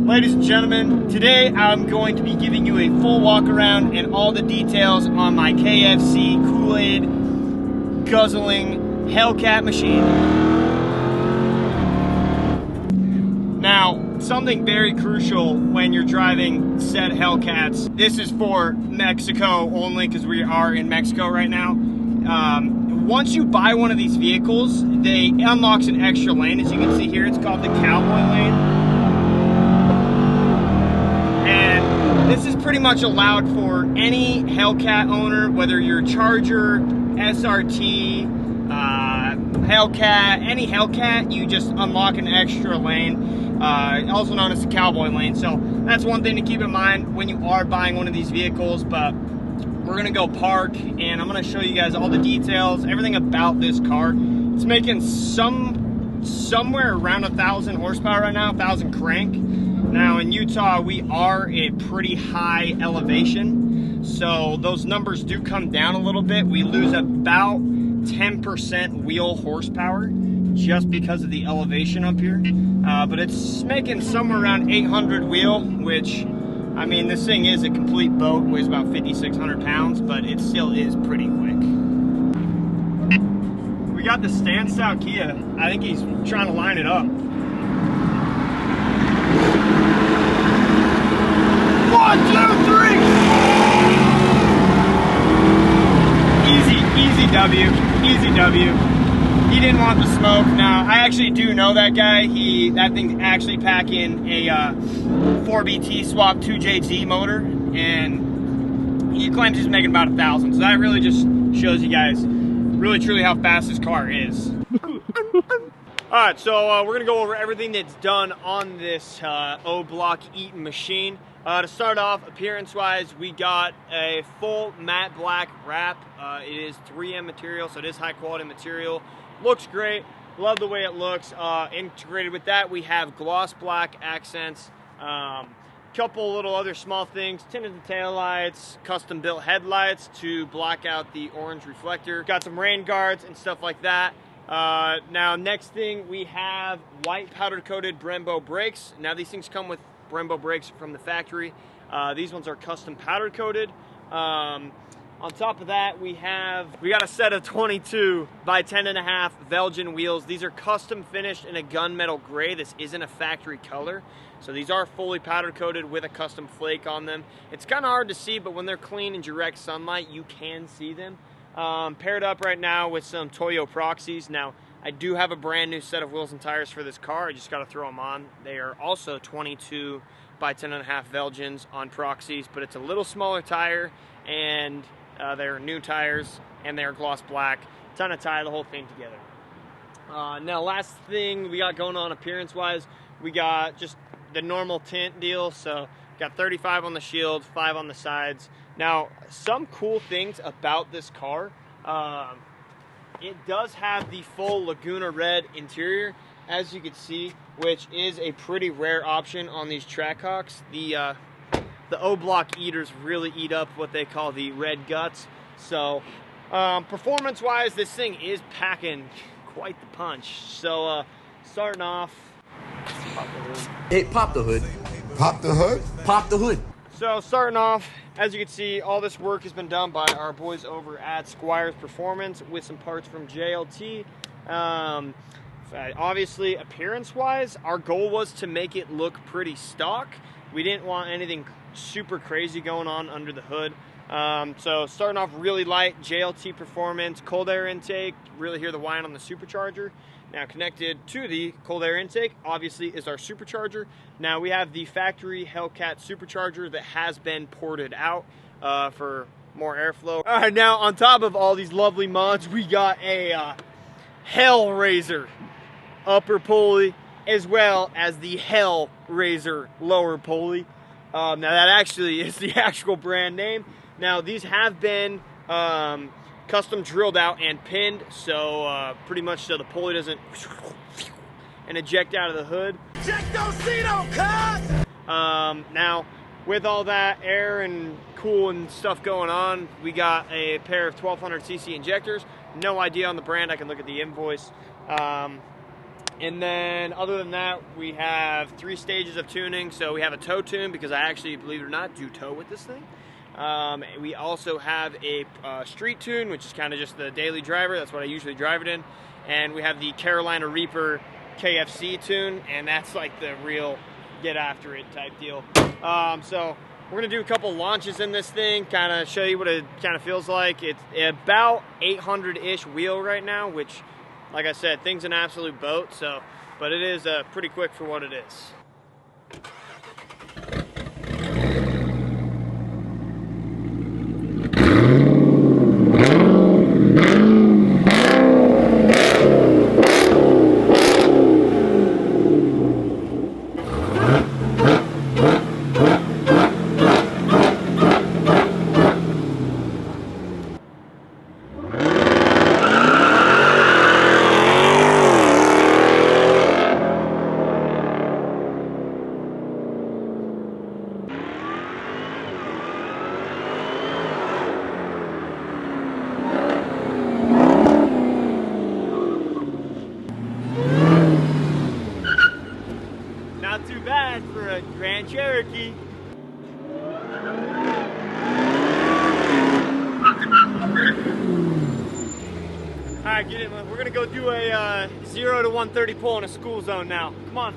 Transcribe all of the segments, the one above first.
Ladies and gentlemen, today I'm going to be giving you a full walk around and all the details on my KFC Kool-Aid guzzling Hellcat machine. Now, something very crucial when you're driving said Hellcats, this is for Mexico only because we are in Mexico right now. Once you buy one of these vehicles, they unlocks an extra lane. As you can see here, it's called the Cowboy Lane. This is pretty much allowed for any Hellcat owner, whether you're Charger, SRT, Hellcat, any Hellcat, you just unlock an extra lane, also known as the Cowboy Lane. So that's one thing to keep in mind when you are buying one of these vehicles. But we're gonna go park and I'm gonna show you guys all the details, everything about this car. It's making somewhere around 1,000 horsepower right now, 1,000 crank. Now in Utah, we are at pretty high elevation, so those numbers do come down a little bit. We lose about 10% wheel horsepower just because of the elevation up here. But it's making somewhere around 800 wheel, which, I mean, this thing is a complete boat, weighs about 5,600 pounds, but it still is pretty quick. We got the standstill Kia. I think he's trying to line it up. 1, 2, 3! Easy W, easy W. He didn't want the smoke. Now, I actually do know that guy. That thing's actually packing a 4BT swap 2JZ motor, and he claims he's making about 1,000. So that really just shows you guys really truly how fast this car is. Alright, so we're gonna go over everything that's done on this O-Block Eaton machine. To start off, appearance-wise, we got a full matte black wrap. It is 3M material, so it is high-quality material. Looks great. Love the way it looks. Integrated with that, we have gloss black accents. Couple little other small things. Tinted taillights, custom-built headlights to block out the orange reflector. Got some rain guards and stuff like that. Now, next thing, we have white powder-coated Brembo brakes. Now, these things come with Brembo brakes from the factory. These ones are custom powder coated. On top of that, we got a set of 22 by 10.5 Belgian wheels. These are custom finished in a gunmetal gray. This isn't a factory color. So these are fully powder coated with a custom flake on them. It's kind of hard to see, but when they're clean in direct sunlight, you can see them. Paired up right now with some Toyo Proxies. Now, I do have a brand new set of wheels and tires for this car. I just got to throw them on. They are also 22 by 10.5 Belgians on Proxies, but it's a little smaller tire, and they're new tires, and they're gloss black. Trying to tie the whole thing together. Now, last thing we got going on appearance-wise, we got just the normal tint deal. So, got 35 on the shield, 5 on the sides. Now, some cool things about this car. It does have the full Laguna Red interior, as you can see, which is a pretty rare option on these Trackhawks. The O-Block eaters really eat up what they call the red guts. So, performance-wise, this thing is packing quite the punch. So, starting off, pop the hood. Hey, pop the hood. Pop the hood? Pop the hood. So starting off, as you can see, all this work has been done by our boys over at Squires Performance with some parts from JLT. Obviously, appearance-wise, our goal was to make it look pretty stock. We didn't want anything super crazy going on under the hood. So starting off really light, JLT Performance, cold air intake, really hear the whine on the supercharger. Now connected to the cold air intake, obviously, is our supercharger. Now we have the factory Hellcat supercharger that has been ported out for more airflow. All right, now on top of all these lovely mods, we got a Hellraiser upper pulley, as well as the Hellraiser lower pulley. Now that actually is the actual brand name. Now these have been custom drilled out and pinned, so pretty much so the pulley doesn't and eject out of the hood. Now, with all that air and cool and stuff going on, we got a pair of 1200cc injectors. No idea on the brand. I can look at the invoice. And then other than that, we have 3 stages of tuning. So we have a tow tune, because I actually, believe it or not, do tow with this thing. We also have a street tune, which is kind of just the daily driver. That's what I usually drive it in. And we have the Carolina Reaper KFC tune, and that's like the real get after it type deal. So we're gonna do a couple launches in this thing, kind of show you what it kind of feels like. It's about 800-ish wheel right now, which, like I said, thing's an absolute boat. So, but it is pretty quick for what it is. Not too bad for a Grand Cherokee. Alright, get in. We're gonna go do a 0 to 130 pull in a school zone now. Come on.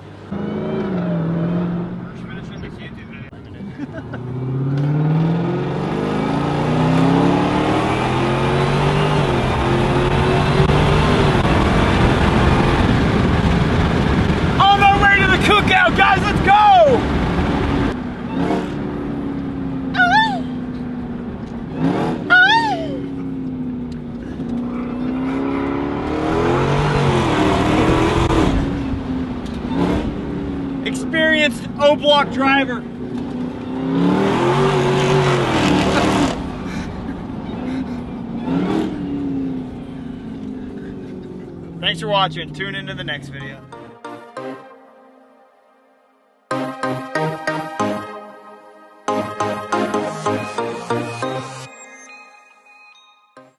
On our way to the cookout, guys, let's go! Experienced O-block driver. Thanks for watching. Tune into the next video.